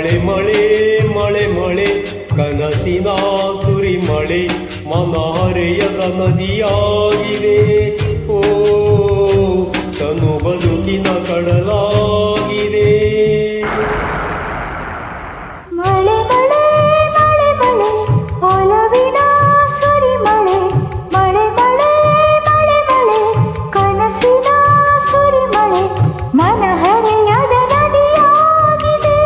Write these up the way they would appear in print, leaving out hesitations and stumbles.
ಮಳೆ ಮಳೆ ಮಳೆ ಮಳೆ ಕನಸಿನ ಸುರಿಮಳೆ ಮನಹರೆಯದ ನದಿಯಾಗಿದೆ. ಓ ತನು ಬದುಕಿನ ಕಡಲಾಗಿದೆ. ಮಳೆ ಮಳೆ ಮಳೆ ಮಳೆ ಒಲವಿನ ಸುರಿಮಳೆ ಮಳೆ ಮಳೆ ಮಳೆ ಮಳೆ ಕನಸಿನ ಸುರಿಮಳೆ ಮನಹರೆಯದ ನದಿಯಾಗಿದೆ.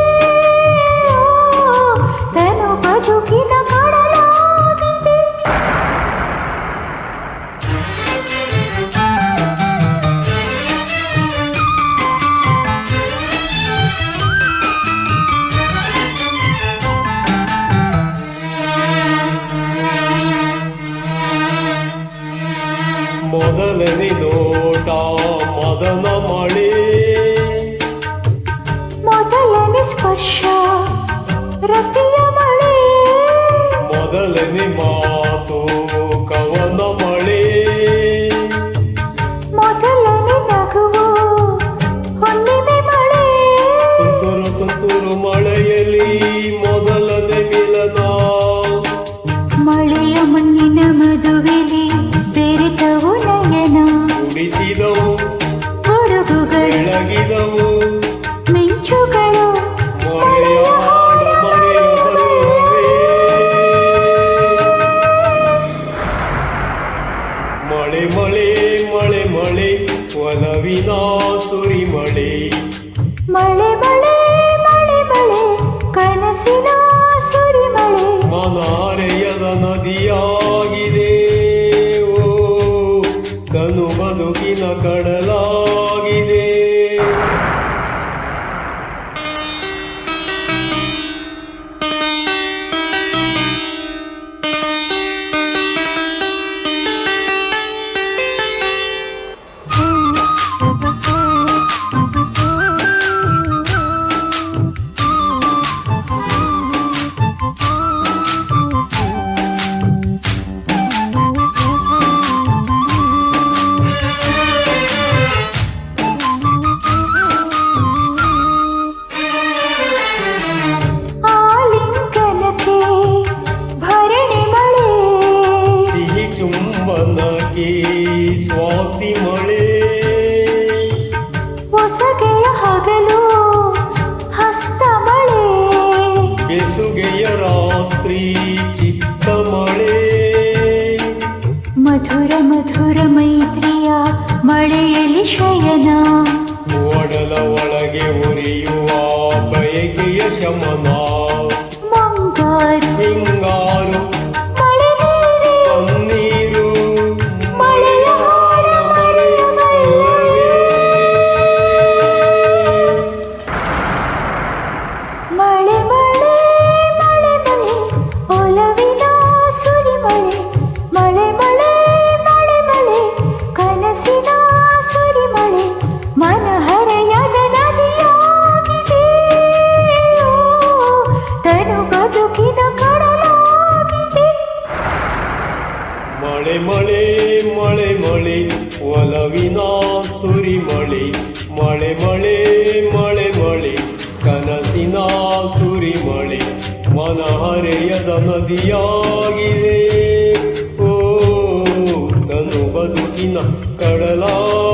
ತನು ಬದುಕಿನ ಕಡಲಾಗಿದೆ. ಮೊದಲನೇ ನೋಟ ಮದನ ಮಳೆ, ಮೊದಲನೇ ಸ್ಪರ್ಶ ರತಿಯ ಮಳೆ, ಮೊದಲನೇ ಮಾತು ಕವನ ಮಳೆ, ಮೊದಲನೇ ನಗುವು ಹುಣ್ಣಿಮೆ ಮಳೆ, ತುಂತುರು ತುಂತುರು ಮಳೆಯಲ್ಲಿ ಮೊದಲನೇ ಮಿಲನ, ಮಳೆಯ ಮಣ್ಣಿನ ಮದುವೆಲಿ ಬೆರೆತವು ನಯನ, ಉಡಿಸಿದವು ಹುಡುಗುಗಳು ಬೆಳಗಿದವು ಮಿಂಚುಗಳು ಮಳೆಯ ಹಾಡ ಮರೆಯಬಲ್ಲವೇ. ಮಳೆ ಮಳೆ ಮಳೆ ಮಳೆ ಒಲವಿನ ಸುರಿಮಳೆ ಮಳೆ ಮಳೆ ಮಳೆ ಮಳೆ ಕನಸಿನ ಸುರಿಮಳೆ ಮನಹರೆಯದ ನದಿಯಾಗಿದೆ. ಓ ತನು ಬದುಕಿನ ಕಡಲಾಗಿದೆ. ಆಲಿಂಗನಕ್ಕೆ ಭರಣಿ ಮಳೆ, ಸಿಹಿ ಚುಂಬನಕ್ಕೆ ಸ್ವಾತಿ ಮಳೆ, ಹೊಸಗೆಯ ಹಗಲು ಹಸ್ತ ಮಳೆ, ಬೆಸುಗೆಯ ರಾತ್ರಿ ಚಿತ್ತ ಮಳೆ, ಮಧುರ ಮಧುರ ಮೈತ್ರಿಯ ಮಳೆಯಲ್ಲಿ ಶಯನ, ಒಡಲ ಒಳಗೆ ಉರಿಯುವ ಬಯಕೆಯ ಶಮನ, ಮುಂಗಾರು ಹಿಂಗಾರು ಮಳೆ ನೀರಿ ಕಣ್ಣೀರು ಮಳೆಯ ಹಾಡ ಮರೆಯಬಲ್ಲವೇ. ಮಳೆ ಮಳೆ ಮಳೆ ಮಳೆ ಒಲವಿನ ಸುರಿಮಳೆ ಮಳೆ ಮಳೆ ಮಳೆ ಮಳೆ ಕನಸಿನ ಸುರಿಮಳೆ ಮನಹರೆಯದ ನದಿಯಾಗಿದೆ. ತನು ಬದುಕಿನ ಕಡಲಾಗಿದೆ. ಮಳೆ ಮಳೆ ಮಳೆ ಮಳೆ ಒಲವಿನ ಸುರಿಮಳೆ ಮಳೆ ಮಳೆ ಮಳೆ ಮಳೆ ಕನಸಿನ ಸುರಿಮಳೆ ಮನಹರೆಯದ ನದಿಯಾಗಿದೆ. ಓ ತನು ಬದುಕಿನ ಕಡಲಾಗಿದೆ.